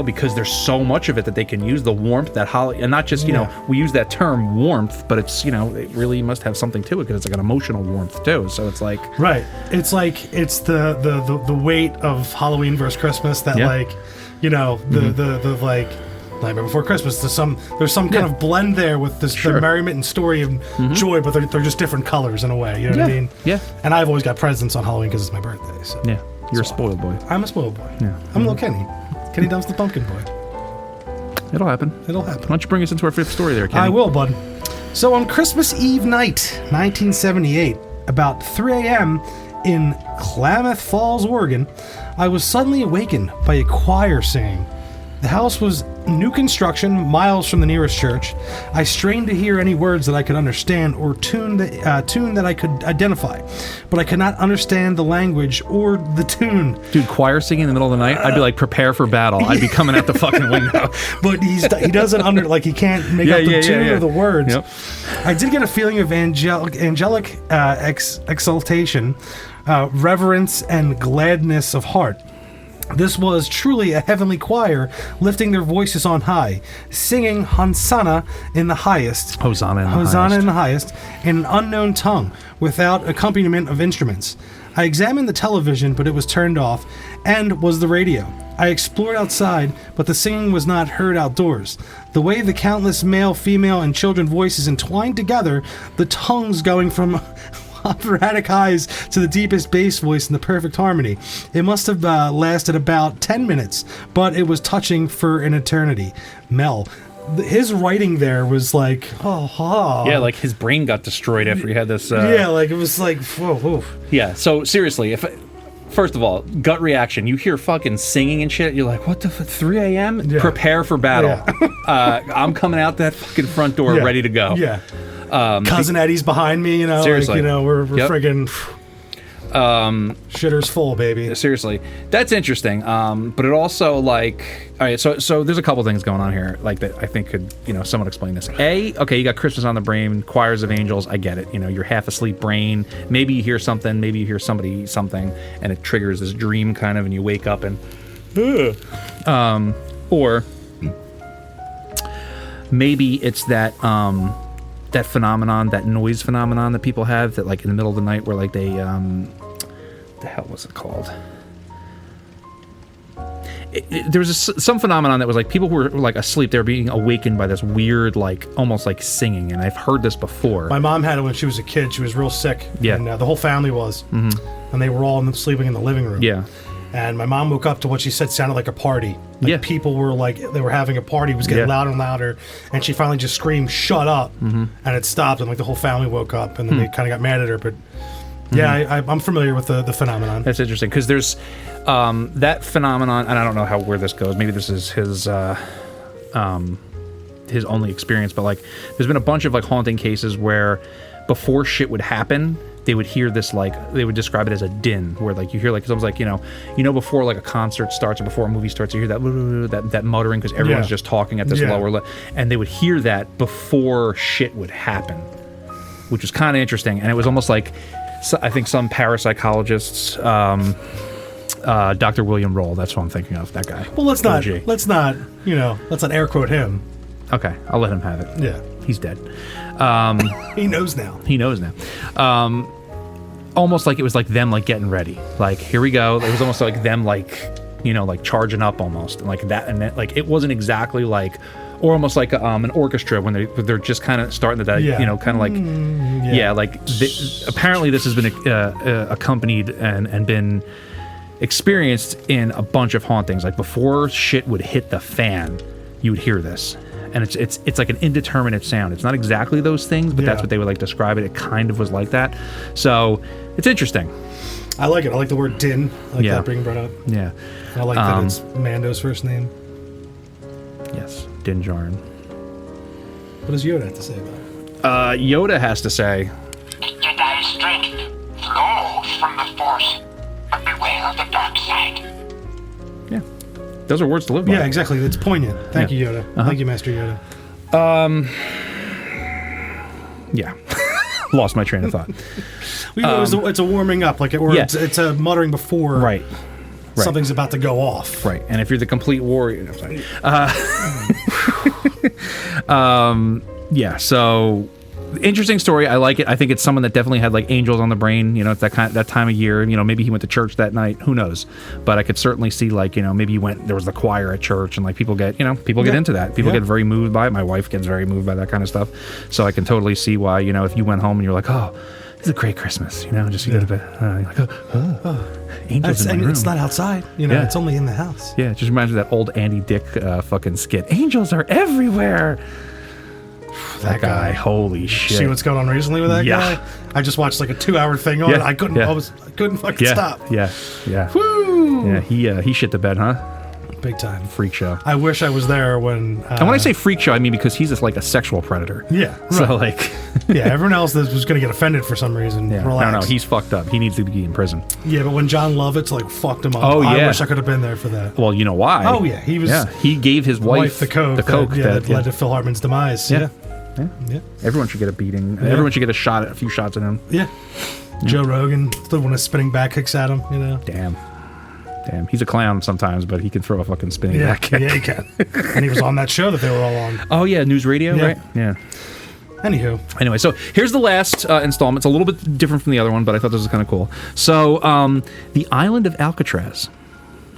Because there's so much of it that they can use the warmth, that holly, and not just, we use that term warmth, but it's, it really must have something to it, because it's like an emotional warmth too. So it's like, right. It's like, it's the weight of Halloween versus Christmas that the Nightmare Before Christmas. There's some kind of blend there with this the merriment and story and joy, but they're just different colors in a way. You know what I mean? Yeah. And I've always got presents on Halloween because it's my birthday. So. Yeah. You're a spoiled boy. I'm a spoiled boy. Yeah. I'm little Kenny. Kenny Dump's the pumpkin boy. It'll happen. It'll happen. Why don't you bring us into our fifth story there, Kenny? I will, bud. So on Christmas Eve night, 1978, about 3 a.m., in Klamath Falls, Oregon, I was suddenly awakened by a choir singing. The house was new construction, miles from the nearest church. I strained to hear any words that I could understand or tune that I could identify, but I could not understand the language or the tune. Dude, choir singing in the middle of the night, I'd be like, prepare for battle. I'd be coming out the fucking window. But he doesn't he can't make up the tune or the words. Yep. I did get a feeling of angelic exaltation, reverence, and gladness of heart. This was truly a heavenly choir, lifting their voices on high, singing Hosanna in the highest. Hosanna in the highest, in an unknown tongue, without accompaniment of instruments. I examined the television, but it was turned off, and was the radio. I explored outside, but the singing was not heard outdoors. The way the countless male, female, and children voices entwined together, the tongues going from operatic highs to the deepest bass voice in the perfect harmony. It must have lasted about 10 minutes, but it was touching for an eternity. Mel, his writing there was like, yeah, like his brain got destroyed after he had this. Yeah, like it was like, whoa. Yeah, so seriously, first of all, gut reaction, you hear fucking singing and shit, you're like, what the 3 a.m.? Yeah. Prepare for battle. Yeah. I'm coming out that fucking front door ready to go. Yeah. Cousin Eddie's behind me, seriously. Like, we're friggin' shitter's full, baby. Seriously, that's interesting. But it also all right. So there's a couple things going on here, like that I think could somewhat explain this. Okay, you got Christmas on the brain, choirs of angels. I get it. Your half asleep brain. Maybe you hear something. Maybe you hear somebody something, and it triggers this dream kind of, and you wake up and, or maybe it's that that phenomenon, that noise phenomenon that people have, that like in the middle of the night where like they the hell was it called? There was some phenomenon that was like people who were like asleep, they were being awakened by this weird, like almost like singing, and I've heard this before. My mom had it when she was a kid. She was real sick. Yeah. And the whole family was. Mm-hmm. And they were all sleeping in the living room. Yeah. And my mom woke up to what she said sounded like a party. Like people were they were having a party. It was getting louder and louder. And she finally just screamed, "Shut up!" Mm-hmm. And it stopped. And like the whole family woke up. And then they kind of got mad at her. But yeah, I'm familiar with the phenomenon. That's interesting because there's that phenomenon, and I don't know where this goes. Maybe this is his only experience. But like, there's been a bunch of like haunting cases where before shit would happen, they would hear this, like, they would describe it as a din, where like you hear like, it's almost like, before like a concert starts or before a movie starts, you hear that muttering because everyone's just talking at this lower and they would hear that before shit would happen, which was kind of interesting. And it was almost like, I think some parapsychologists, Dr. William Roll, that's what I'm thinking of, that guy. Well, let's not air quote him. Okay, I'll let him have it. Yeah. He's dead. He knows now. Almost like it was like them like getting ready. Like, here we go. It was almost like them like charging up almost. And like that, and then, like it wasn't exactly like, or almost like an orchestra when they're just kind of starting that, kind of like, apparently this has been accompanied and been experienced in a bunch of hauntings. Like before shit would hit the fan, you would hear this. And it's like an indeterminate sound. It's not exactly those things, but that's what they would like describe it. It kind of was like that. So it's interesting. I like it. I like the word din. I like that being brought up. Yeah. I like that it's Mando's first name. Yes, Din Djarin. What does Yoda have to say about it? Yoda has to say, Jedi strength flows from the Force, but beware of the dark side. yeah. Those are words to live by. Yeah, exactly. It's poignant. Thank you, Yoda. Thank you, Master Yoda. Yeah. Lost my train of thought. It's a warming up, it's a muttering before Right. something's about to go off. Right. And if you're the complete warrior, sorry. Yeah, so interesting story. I like it. I think it's someone that definitely had like angels on the brain. It's that time of year. Maybe he went to church that night. Who knows? But I could certainly see like maybe there was the choir at church, and like people get get into that. People get very moved by it. My wife gets very moved by that kind of stuff. So I can totally see why if you went home and you're like, oh, this is a great Christmas. Just you go to bed. You're like, angels in my room. It's not outside. It's only in the house. Yeah, it just reminds me of that old Andy Dick fucking skit. Angels are everywhere. that guy. Holy shit. See what's going on recently with that guy? I just watched like a 2-hour thing on it. I couldn't fucking stop. Yeah. Woo! Yeah, he shit the bed, huh? Big time. Freak show. I wish I was there when... and when I say freak show, I mean because he's just like a sexual predator. Yeah. Right. So like... yeah, everyone else that was going to get offended for some reason. Yeah. Relax. No, he's fucked up. He needs to be in prison. Yeah, but when John Lovitz like fucked him up, I wish I could have been there for that. Well, you know why? Oh, yeah. He was... Yeah, he gave his wife the coke that led to Phil Hartman's demise. Yeah. Everyone should get a beating. Yeah. Everyone should get a few shots at him. Yeah. Joe Rogan, the one of spinning back kicks at him, you know. Damn. He's a clown sometimes, but he can throw a fucking spinning back kick. Yeah, he can. And he was on that show that they were all on. Oh, yeah, News Radio, right? Yeah. Anyway, so here's the last installment. It's a little bit different from the other one, but I thought this was kind of cool. So, the island of Alcatraz,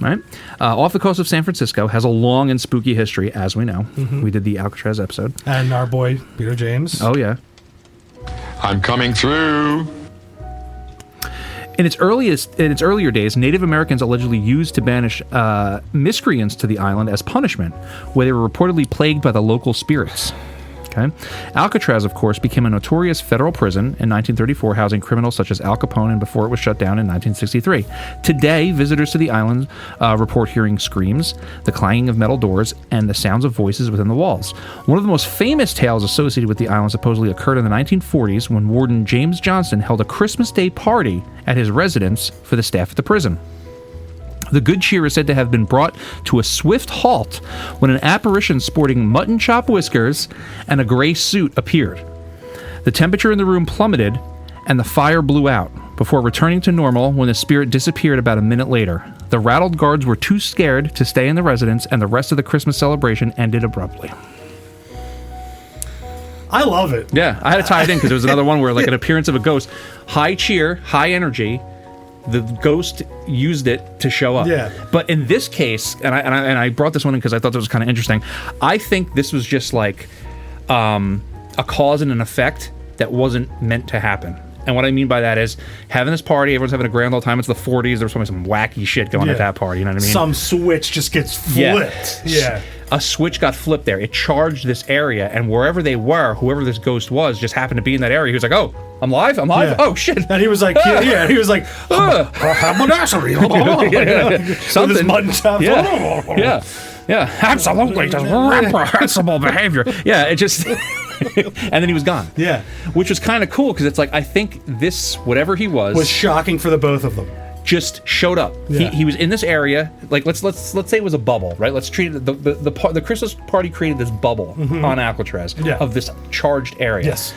right? Off the coast of San Francisco, has a long and spooky history, as we know. Mm-hmm. We did the Alcatraz episode. And our boy, Peter James. Oh, yeah. I'm coming through. In its earlier days, Native Americans allegedly used to banish miscreants to the island as punishment, where they were reportedly plagued by the local spirits. Okay. Alcatraz, of course, became a notorious federal prison in 1934, housing criminals such as Al Capone, and before it was shut down in 1963. Today, visitors to the island report hearing screams, the clanging of metal doors, and the sounds of voices within the walls. One of the most famous tales associated with the island supposedly occurred in the 1940s when Warden James Johnson held a Christmas Day party at his residence for the staff at the prison. The good cheer is said to have been brought to a swift halt when an apparition sporting mutton chop whiskers and a gray suit appeared. The temperature in the room plummeted and the fire blew out before returning to normal when the spirit disappeared about a minute later. The rattled guards were too scared to stay in the residence, and the rest of the Christmas celebration ended abruptly. I love it. Yeah, I had to tie it in because there was another one where like an appearance of a ghost, high cheer, high energy. The ghost used it to show up. Yeah. But in this case, and I brought this one in because I thought that was kind of interesting. I think this was just like a cause and an effect that wasn't meant to happen. And what I mean by that is having this party, everyone's having a grand old time. It's the 40s. There's probably some wacky shit going at that party. You know what I mean? Some switch just gets flipped. Yeah. A switch got flipped there. It charged this area, and wherever they were, whoever this ghost was, just happened to be in that area. He was like, "Oh, I'm live. Yeah. Oh shit!" And he was like, he was like, haberdashery. Something. With his mutton chop. Yeah, absolutely, just reprehensible behavior. Yeah, it just, and then he was gone. Yeah, which was kind of cool because it's like I think this whatever he was shocking for the both of them. Just showed up. Yeah. He was in this area. Like let's say it was a bubble, right? Let's treat it the Christmas party created this bubble on Alcatraz of this charged area. Yes.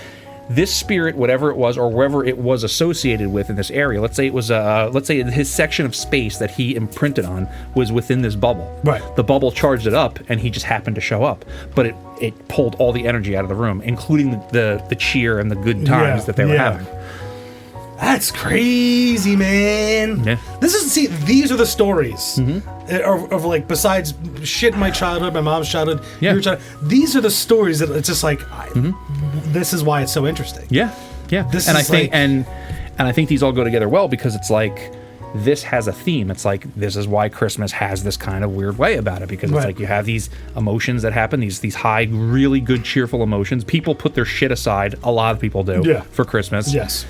This spirit, whatever it was, or wherever it was associated with in this area, let's say it was his section of space that he imprinted on was within this bubble. Right. The bubble charged it up, and he just happened to show up. But it pulled all the energy out of the room, including the cheer and the good times that they were having. That's crazy, man. Yeah. These are the stories of like, besides shit in my childhood, my mom's childhood, your childhood, these are the stories that it's just like, this is why it's so interesting. Yeah. I think these all go together well because it's like, this has a theme. It's like, this is why Christmas has this kind of weird way about it because it's like you have these emotions that happen, these high, really good, cheerful emotions. People put their shit aside. A lot of people do for Christmas. Yes.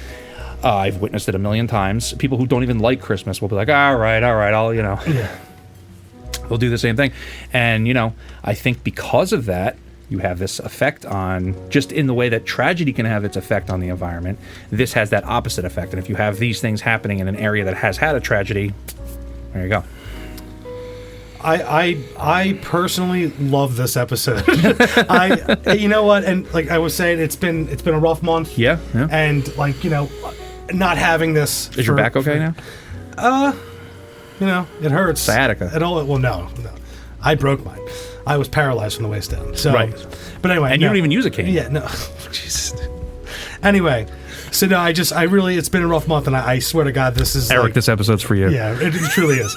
I've witnessed it a million times. People who don't even like Christmas will be like, all right, I'll, they'll do the same thing. And, I think because of that, you have this effect on, just in the way that tragedy can have its effect on the environment, this has that opposite effect. And if you have these things happening in an area that has had a tragedy, there you go. I personally love this episode. You know what? And like I was saying, it's been a rough month. Yeah. And like, not having this. Is your back okay now? It hurts. Sciatica. Well, no. I broke mine. I was paralyzed from the waist down. So, right. But anyway. And you don't even use a cane. Yeah, no. Jesus. Anyway, so no, it's been a rough month, and I swear to God, this is Eric, this episode's for you. Yeah, it truly is.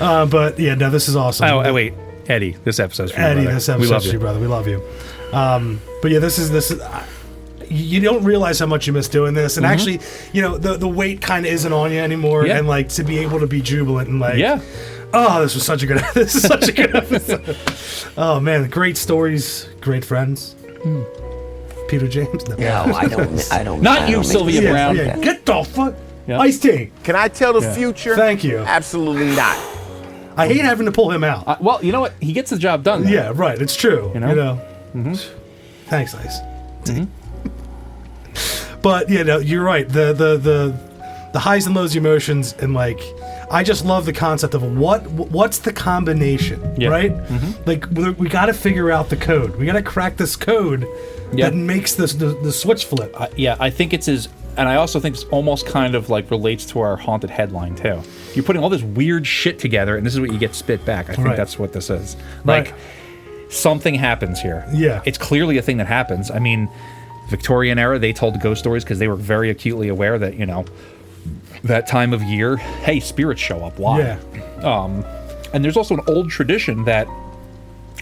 But yeah, no, this is awesome. Oh, wait. Eddie, this episode's for you, Eddie, brother. this episode's for you, brother. We love you. But yeah, this is you don't realize how much you miss doing this, and actually, the weight kind of isn't on you anymore, and like to be able to be jubilant and like, oh, this is such a good episode. Oh man, great stories, great friends. Peter James? No. No, I don't. Not I you, don't Sylvia make- Brown. Yeah, get the fuck. Yeah. Iced-T. Can I tell the future? Thank you. Absolutely not. I hate having to pull him out. Well, you know what? He gets the job done. Though. Yeah, right. It's true. You know? Thanks, Ice. But you're right. The highs and lows emotions, and like, I just love the concept of what's the combination, right? Like, we got to figure out the code. We got to crack this code that makes the switch flip. I think it's and I also think it's almost kind of like relates to our haunted headline too. You're putting all this weird shit together, and this is what you get spit back. I think that's what this is. Like, something happens here. Yeah. It's clearly a thing that happens. I mean, Victorian era, they told ghost stories because they were very acutely aware that, that time of year, hey, spirits show up. Why? Yeah. And there's also an old tradition that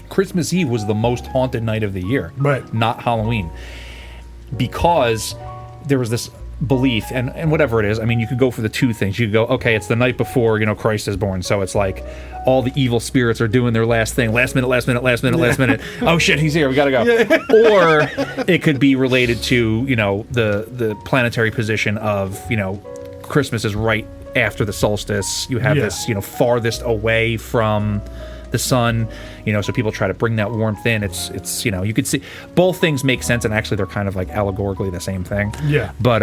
Christmas Eve was the most haunted night of the year. Right. Not Halloween. Because there was this belief, and whatever it is, I mean, you could go for the two things. You could go, okay, it's the night before, Christ is born, so it's like all the evil spirits are doing their last thing, last minute. Oh shit, he's here, we gotta go. Or it could be related to, the planetary position of, Christmas is right after the solstice. You have this, farthest away from the sun, so people try to bring that warmth in. It's you could see both things make sense, and actually they're kind of like allegorically the same thing. Yeah. But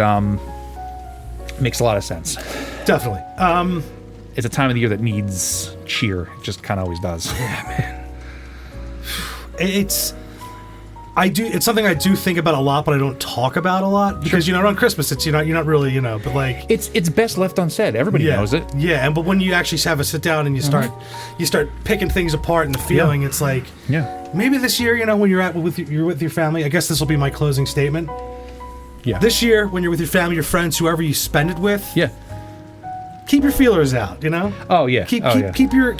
makes a lot of sense. Definitely. It's a time of the year that needs cheer. It just kind of always does. Yeah, man. It's something I do think about a lot, but I don't talk about a lot because around Christmas it's you're not really but like it's best left unsaid. Everybody knows it. Yeah, but when you actually have a sit down and you start picking things apart and the feeling, it's like maybe this year when you're with your family. I guess this will be my closing statement. Yeah. This year when you're with your family, your friends, whoever you spend it with. Yeah. Keep your feelers out. Oh yeah. Keep your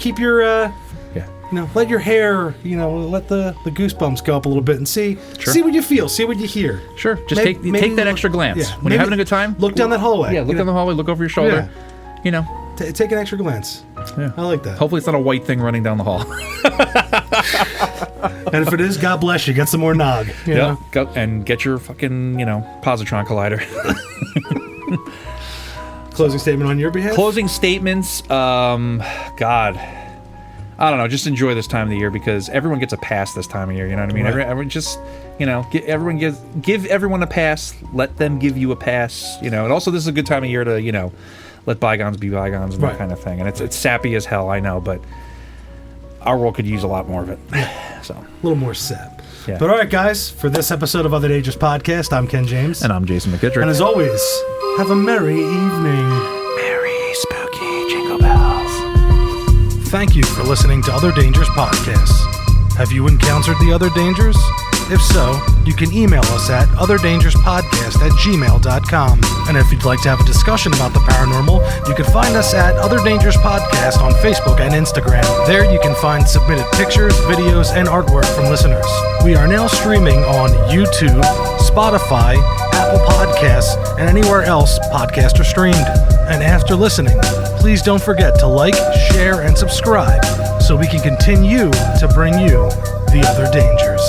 let your hair, let the goosebumps go up a little bit and see what you feel, see what you hear. Sure. Just take that extra glance. Yeah, when you're having a good time, look down that hallway. Yeah, look down the hallway, look over your shoulder. Yeah. Take an extra glance. Yeah. I like that. Hopefully it's not a white thing running down the hall. And if it is, God bless you. Get some more nog. Go and get your fucking, positron collider. Closing statement on your behalf? Closing statements, God. I don't know. Just enjoy this time of the year because everyone gets a pass this time of year. You know what I mean? Right. Everyone just, give everyone a pass. Let them give you a pass. And also this is a good time of year to, let bygones be bygones and that kind of thing. And it's sappy as hell, I know, but our world could use a lot more of it. So a little more sap. Yeah. But all right, guys, for this episode of Other Dangerous Podcast, I'm Ken James. And I'm Jason McKittrick. And as always, have a merry evening. Merry spooky jingle bells. Thank you for listening to Other Dangerous Podcasts. Have you encountered the other dangers? If so, you can email us at otherdangerouspodcast@gmail.com. And if you'd like to have a discussion about the paranormal, you can find us at Other Dangerous Podcast on Facebook and Instagram. There you can find submitted pictures, videos, and artwork from listeners. We are now streaming on YouTube, Spotify, Apple Podcasts, and anywhere else podcasts are streamed. And after listening, please don't forget to like, share, and subscribe so we can continue to bring you the other dangers.